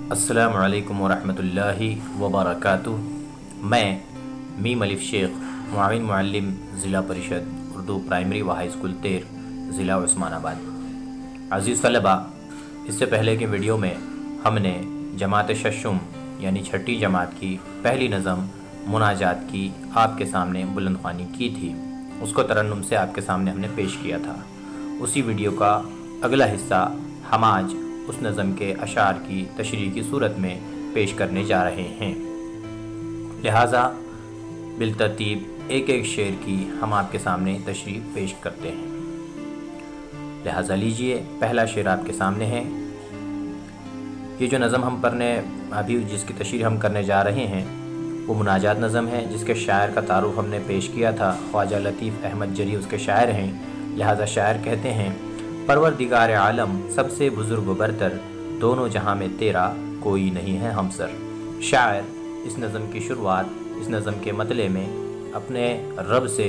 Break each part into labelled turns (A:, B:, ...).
A: अस्सलामु अलैकुम वरहमतुल्लाहि वबरकातुह। मैं मीम अलिफ शेख मुआविन मुअल्लिम ज़िला परिषद उर्दू प्राइमरी व हाई स्कूल तेर ज़िला उस्मानाबाद। अज़ीज़ तलबा, इससे पहले के वीडियो में हमने जमात शशुम यानी छठी जमात की पहली नज़म मुनाजात की आपके सामने बुलंद ख़्वानी की थी। उसको तरन्नुम से आपके सामने हमने पेश किया था। उसी वीडियो का अगला हिस्सा हम आज उस नज़म के अशार की तशरीह की सूरत में पेश करने जा रहे हैं। लिहाजा बिलतरतीब एक एक शेर की हम आपके सामने तशरीह पेश करते हैं। लिहाजा लीजिए, पहला शेर आपके सामने है। ये जो नज़म हम पढ़ने अभी जिसकी तशरीह हम करने जा रहे हैं वो मुनाजात नज़म है, जिसके शायर का तारुफ हमने पेश किया था। ख्वाजा लतीफ़ अहमद जरी उसके शायर हैं। लिहाजा शायर कहते हैं, परवरदिगार आलम सबसे बुज़ुर्ग बरतर, दोनों जहां में तेरा कोई नहीं है हमसर। शायर इस नज़म की शुरुआत, इस नज़म के मतले में अपने रब से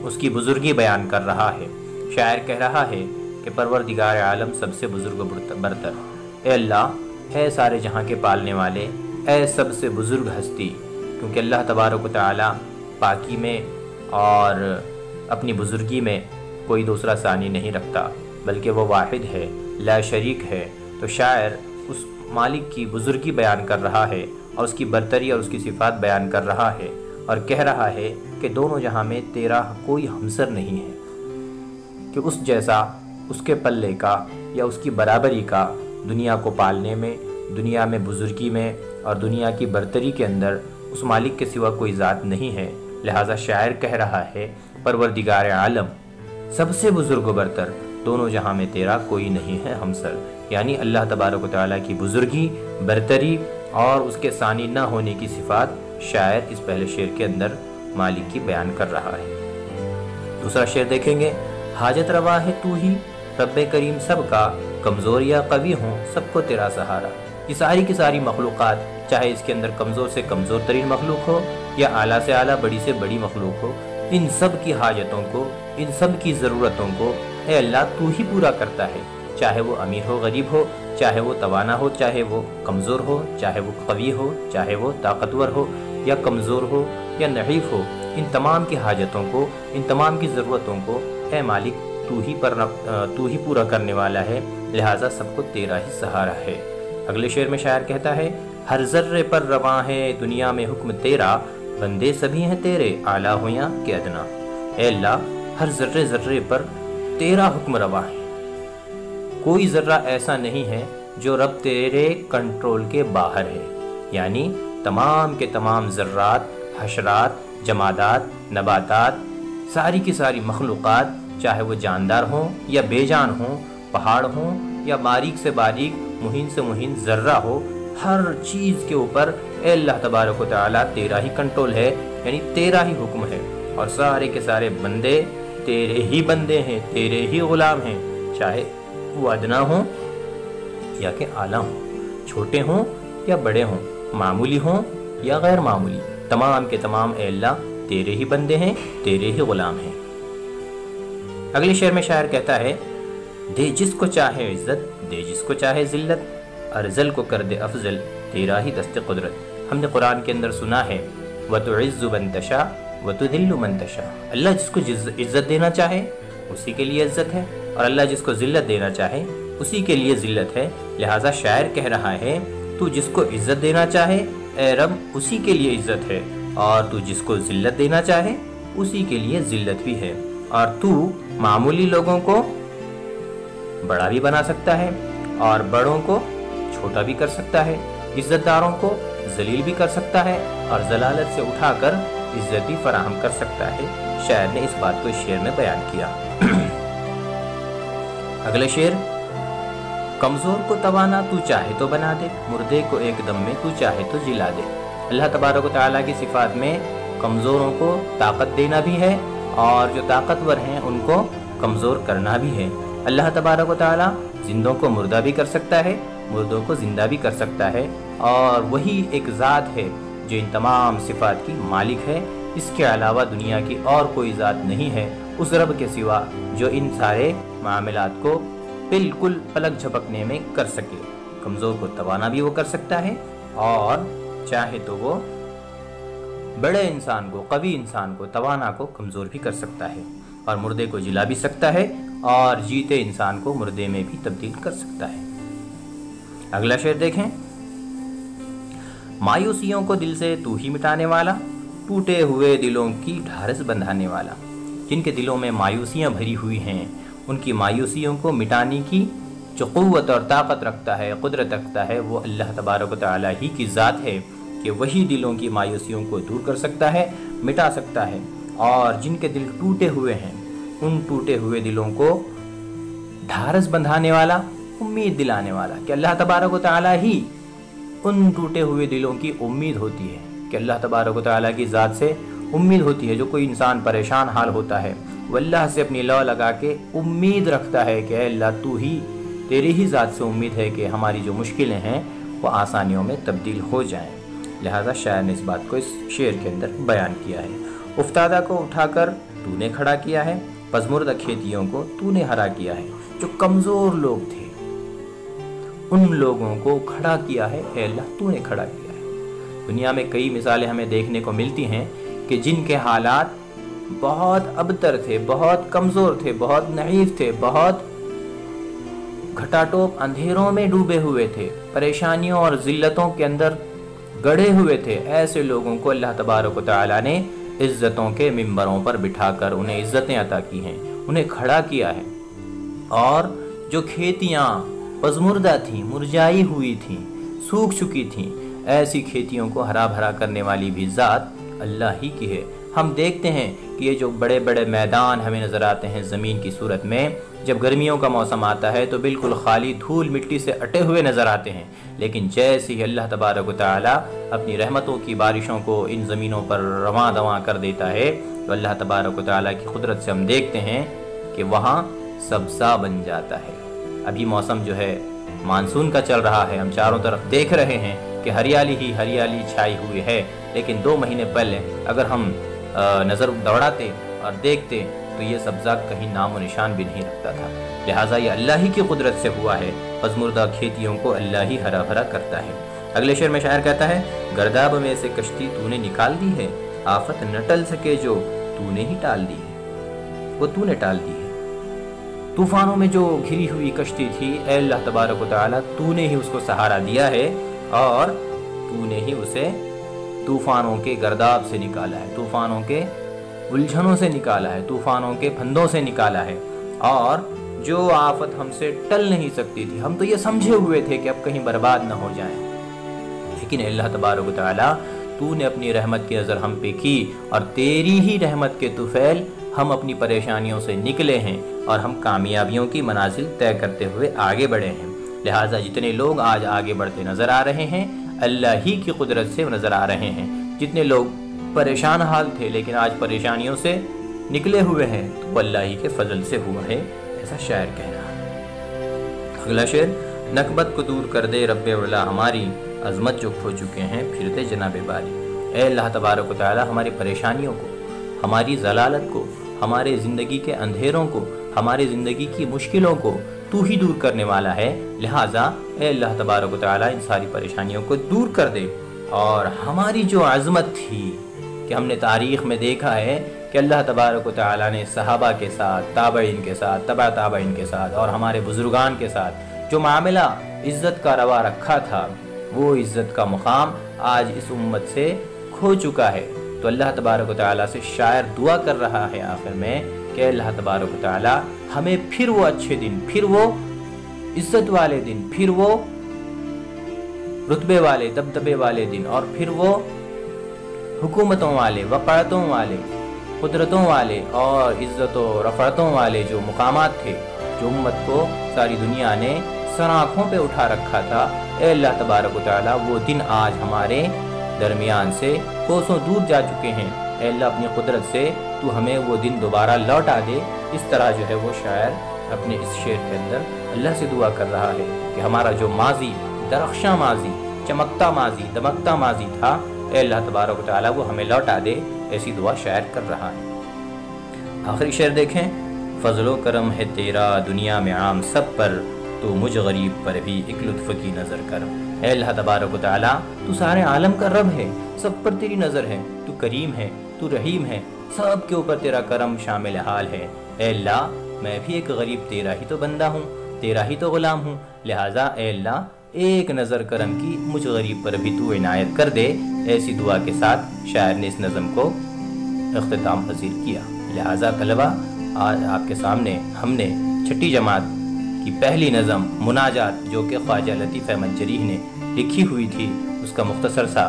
A: उसकी बुज़ुर्गी बयान कर रहा है। शायर कह रहा है कि परवरदिगार आलम सबसे बुज़ुर्ग बरतर, ए अल्लाह, है सारे जहां के पालने वाले, ए सबसे बुज़ुर्ग हस्ती। क्योंकि अल्लाह तबारक व तआला पाकी में और अपनी बुज़ुर्गी में कोई दूसरा सानी नहीं रखता, बल्कि वो वाहिद है, ला शरीक है। तो शायर उस मालिक की बुज़ुर्गी बयान कर रहा है और उसकी बरतरी और उसकी सिफ़ात बयान कर रहा है और कह रहा है कि दोनों जहां में तेरा कोई हमसर नहीं है, कि उस जैसा उसके पल्ले का या उसकी बराबरी का दुनिया को पालने में, दुनिया में बुज़ुर्गी में और दुनिया की बरतरी के अंदर उस मालिक के सिवा कोई ज़ात नहीं है। लिहाजा शायर कह रहा है, परवरदिगार आलम सबसे बुज़ुर्ग बरतर, दोनों जहां में तेरा कोई नहीं है हमसर। यानी अल्लाह तबारक व तआला की बुज़ुर्गी, बरतरी और उसके सानी न होने की सिफ़ात शायर इस पहले शेर के अंदर मालिक की बयान कर रहा है। दूसरा शेर देखेंगे, हाजत रवा है तू ही रब्बे करीम सबका, कमज़ोर या कवी हों सबको तेरा सहारा। ये सारी की सारी मखलूक़ात, चाहे इसके अंदर कमज़ोर से कमज़ोर तरीन मखलूक हो या आला से आला, बड़ी से बड़ी मखलूक हो, इन सब की हाजतों को, इन सब की ज़रूरतों को ए अल्लाह तू ही पूरा करता है। चाहे वो अमीर हो, गरीब हो, चाहे वो तवाना हो, चाहे वो कमज़ोर हो, चाहे वो कवी हो, चाहे वो ताकतवर हो या कमज़ोर हो या नहीफ हो, इन तमाम की हाजतों को, इन तमाम की ज़रूरतों को ए मालिक तू ही पूरा करने वाला है। लिहाजा सबको तेरा ही सहारा है। अगले शेर में शायर कहता है, हर ज़र्रे पर रवां है दुनिया में हुक्म तेरा, बंदे सभी हैं तेरे आला हो या के अदना। ए अल्लाह, हर ज़र्रे ज़र्रे पर तेरा हुक्म रवा है। कोई ज़र्रा ऐसा नहीं है जो रब तेरे कंट्रोल के बाहर है। यानी तमाम के तमाम ज़र्रात, हशरात, जमादात, नबातात, सारी की सारी मखलूक़ात, चाहे वो जानदार हों या बेजान हों, पहाड़ हों या बारीक से बारीक, मुहीन से मुहीन ज़र्रा हो, हर चीज़ के ऊपर ए अल्लाह तबारक व तआला तेरा ही कंट्रोल है, यानी तेरा ही हुक्म है। और सारे के सारे बंदे तेरे ही बंदे हैं, तेरे ही ग़ुलाम हैं, चाहे वो अदना हों या कि आला हों, छोटे हों या बड़े हों, मामूली हों या गैर मामूली, तमाम के तमाम ए अल्लाह तेरे ही बंदे हैं, तेरे ही ग़ुलाम हैं। अगले शेर में शायर कहता है, दे जिसको चाहे इज़्ज़त, दे जिसको चाहे ज़िल्लत, अर्ज़ल को कर दे अफजल, तेरा ही दस्ते कुदरत। हमने कुरान के अंदर सुना है, व तुइज़्ज़ु मन तशा व तुज़िल्लु मन तशा। अल्लाह जिसको इज़्ज़त देना चाहे उसी के लिए इज़्ज़त है, और अल्लाह जिसको ज़िल्लत देना चाहे उसी के लिए ज़िल्लत है। लिहाजा शायर कह रहा है, तू जिसको इज़्ज़त देना चाहे ए रब उसी के लिए इज़्ज़त है, और तू जिसको ज़िल्लत देना चाहे उसी के लिए ज़िल्लत भी है। और तू मामूली लोगों को बड़ा भी बना सकता है और बड़ों को छोटा भी कर सकता है, इज़्ज़तदारों को जलील भी कर सकता है और जलालत से उठाकर इज़्ज़त भी फराहम कर सकता है। शायर ने इस बात को इस शेर में बयान किया। अगले शेर, कमज़ोर को तवाना तू चाहे तो बना दे, मुर्दे को एक दम में तू चाहे तो जिला दे। अल्लाह तबारक व तआला की सिफ़ात में कमज़ोरों को ताकत देना भी है और जो ताकतवर हैं उनको कमज़ोर करना भी है। अल्लाह तबारक व तआला जिंदों को मुर्दा भी कर सकता है, मुर्दों को ज़िंदा भी कर सकता है, और वही एक ज़ात है जो इन तमाम सिफ़ात की मालिक है। इसके अलावा दुनिया की और कोई ज़ात नहीं है उस रब के सिवा जो इन सारे मामलात को बिल्कुल पलक झपकने में कर सके। कमज़ोर को तवाना भी वो कर सकता है, और चाहे तो वो बड़े इंसान को, कवी इंसान को, तवाना को कमज़ोर भी कर सकता है, और मुर्दे को जिला भी सकता है, और जीते इंसान को मुर्दे में भी तब्दील कर सकता है। अगला शेर देखें, मायूसियों को दिल से तू ही मिटाने वाला, टूटे हुए दिलों की ढारस बंधाने वाला। जिनके दिलों में मायूसियाँ भरी हुई हैं, उनकी मायूसियों को मिटाने की जो क़ुव्वत और ताकत रखता है, कुदरत रखता है, वो अल्लाह तबारक व तआला ही की ज़ात है कि वही दिलों की मायूसियों को दूर कर सकता है, मिटा सकता है। और जिनके दिल टूटे हुए हैं, उन टूटे हुए दिलों को ढारस बंधाने वाला, उम्मीद दिलाने वाला, कि अल्लाह तबारक व तआला ही उन टूटे हुए दिलों की उम्मीद होती है, कि अल्लाह तबारक व तआला की ज़ात से उम्मीद होती है। जो कोई इंसान परेशान हाल होता है, वो अल्लाह से अपनी लौ लगा के उम्मीद रखता है कि अल्लाह तू ही, तेरी ही ज़ात से उम्मीद है कि हमारी जो मुश्किलें हैं वो आसानियों में तब्दील हो जाएं। लिहाजा शायर ने इस बात को इस शेर के अंदर बयान किया है। उफ्तादा को उठाकर तूने खड़ा किया है, पज़मुर्दा खेतियों को तूने हरा किया है। जो कमज़ोर लोग थे, उन लोगों को खड़ा किया है, ए अल्लाह तूने खड़ा किया है। दुनिया में कई मिसालें हमें देखने को मिलती हैं कि जिनके हालात बहुत अबतर थे, बहुत कमज़ोर थे, बहुत नहीफ थे, बहुत घटाटोप अंधेरों में डूबे हुए थे, परेशानियों और ज़िल्लतों के अंदर गड़े हुए थे, ऐसे लोगों को अल्लाह तबारक व तआला ने इज़्ज़तों के मिंबरों पर बिठाकर उन्हें इज़्ज़तें अता की हैं, उन्हें खड़ा किया है। और जो खेतियाँ पज़मुर्दा थीं, मुरझाई हुई थीं, सूख चुकी थीं, ऐसी खेतियों को हरा भरा करने वाली भी ज़ात अल्लाह ही की है। हम देखते हैं कि ये जो बड़े बड़े मैदान हमें नज़र आते हैं ज़मीन की सूरत में, जब गर्मियों का मौसम आता है तो बिल्कुल खाली, धूल मिट्टी से अटे हुए नज़र आते हैं। लेकिन जैसे ही अल्लाह तबारक व तआला अपनी रहमतों की बारिशों को इन ज़मीनों पर रवां दवां कर देता है, तो अल्लाह तबारक व तआला की कुदरत से हम देखते हैं कि वहाँ सब्ज़ा बन जाता है। अभी मौसम जो है मानसून का चल रहा है, हम चारों तरफ देख रहे हैं कि हरियाली ही हरियाली छाई हुई है। लेकिन 2 महीने पहले अगर हम नज़र दौड़ाते और देखते तो ये सब्ज़ा कहीं नामो निशान भी नहीं रखता था। लिहाजा ये अल्लाह ही की कुदरत से हुआ है। पज़मुर्दा खेतियों को अल्लाह ही हरा भरा करता है। अगले शेर में शायर कहता है, गर्दाब में से कश्ती तूने निकाल दी है, आफत न टल सके जो तूने ही टाल दी है, वो तूने टाल दी है। तूफ़ानों में जो घिरी हुई कश्ती थी, ऐ अल्लाह तबारक व तआला तूने ही उसको सहारा दिया है, और तूने ही उसे तूफ़ानों के गर्दाब से निकाला है, तूफ़ानों के उलझनों से निकाला है, तूफ़ानों के फंदों से निकाला है। और जो आफत हमसे टल नहीं सकती थी, हम तो ये समझे हुए थे कि अब कहीं बर्बाद न हो जाएं, लेकिन अल्लाह तबारक व तआला तूने अपनी रहमत की नज़र हम पे की, और तेरी ही रहमत के तुफ़ैल हम अपनी परेशानियों से निकले हैं, और हम कामयाबियों की मनाजिल तय करते हुए आगे बढ़े हैं। लिहाजा जितने लोग आज आगे बढ़ते नज़र आ रहे हैं, अल्लाह ही की कुदरत से नज़र आ रहे हैं। जितने लोग परेशान हाल थे लेकिन आज परेशानियों से निकले हुए हैं, तो अल्लाह ही के फजल से हुआ है, ऐसा शायर कह रहा है। अगला शेर, नकबत को दूर कर दे रब्बे उला हमारी, अज़मत जो खो चुके हैं फिरते जनाबे बारी। ऐ अल्लाह तबारक व तआला हमारी परेशानियों को, हमारी ज़लालत को, हमारे ज़िंदगी के अंधेरों को, हमारी ज़िंदगी की मुश्किलों को तू ही दूर करने वाला है। लिहाजा ऐ अल्लाह तबारक व तआला इन सारी परेशानियों को दूर कर दे। और हमारी जो अज़मत थी कि हमने तारीख़ में देखा है कि अल्लाह तबारक व तआला ने सहाबा के साथ, ताबईन के साथ, तबा ताबईन के साथ और हमारे बुजुर्गान के साथ जो मामला इज़्ज़त का रवा रखा था, वो इज़्ज़त का मुकाम आज इस उम्मत से खो चुका है। तो अल्लाह तबारक व तआला से शायर दुआ कर रहा है आखिर में कि अल्लाह तबारक व तआला हमें फिर वो अच्छे दिन, फिर वो इज़्ज़त वाले दिन, फिर वो रुतबे वाले, दबदबे वाले दिन, और फिर वो हुकूमतों वाले, वक़ाअतों वाले, कुदरतों वाले और इज़्ज़तों रफ़अतों वाले जो मुकामात थे, जो उम्मत को सारी दुनिया ने सर आँखों पे उठा रखा था, ए अल्लाह तबारक व तआला वो दिन आज हमारे दरमियान से कोसों दूर जा चुके हैं। ए अल्लाह अपनी कुदरत से तू हमें वो दिन दोबारा लौटा दे। इस तरह जो है वो शायर अपने इस शेर के अंदर अल्लाह से दुआ कर रहा है कि हमारा जो माजी, दरख्शां माजी, चमकता माजी, दमकता माजी था, ए अल्लाह तबारक व तआला वो हमें लौटा दे। ऐसी दुआ शायर कर रहा है। आखिरी शेर देखें, फजलो करम है तेरा दुनिया में आम सब पर, تو مجھ غریب پر بھی ایک لطف کی نظر کر۔ اے اللہ تبارک و تعالیٰ، تو سارے عالم کا رب ہے، سب پر تیری نظر ہے، تو کریم ہے، تو رحیم ہے، سب کے اوپر تیرا کرم شامل حال ہے۔ اے اللہ، میں بھی ایک غریب تیرا ہی تو بندہ ہوں، تیرا ہی تو غلام ہوں، لہٰذا اے اللہ ایک نظر کرم کی مجھ غریب پر بھی تو عنایت کر دے۔ ایسی دعا کے ساتھ شاعر نے اس نظم کو اختتام پذیر کیا۔ لہٰذا طلبہ، آج آپ کے سامنے ہم نے چھٹی جماعت کی پہلی نظم مناجات، جو کہ خواجہ لطیف احمد جریح نے لکھی ہوئی تھی، اس کا مختصر سا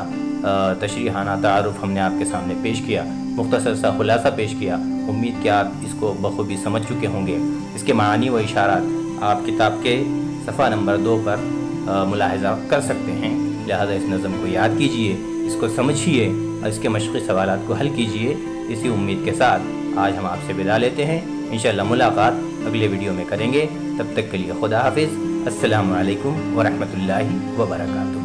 A: تشریحانہ تعارف ہم نے آپ کے سامنے پیش کیا، مختصر سا خلاصہ پیش کیا۔ امید کہ آپ اس کو بخوبی سمجھ چکے ہوں گے۔ اس کے معانی و اشارات آپ کتاب کے صفحہ نمبر 2 پر ملاحظہ کر سکتے ہیں۔ لہذا اس نظم کو یاد کیجئے، اس کو سمجھیے اور اس کے مشقی سوالات کو حل کیجئے۔ اسی امید کے ساتھ آج ہم آپ سے ودا لیتے ہیں۔ انشاءاللہ ملاقات اگلے ویڈیو میں کریں گے۔ تب تک کے لیے خدا حافظ۔ السلام علیکم ورحمۃ اللہ وبرکاتہ۔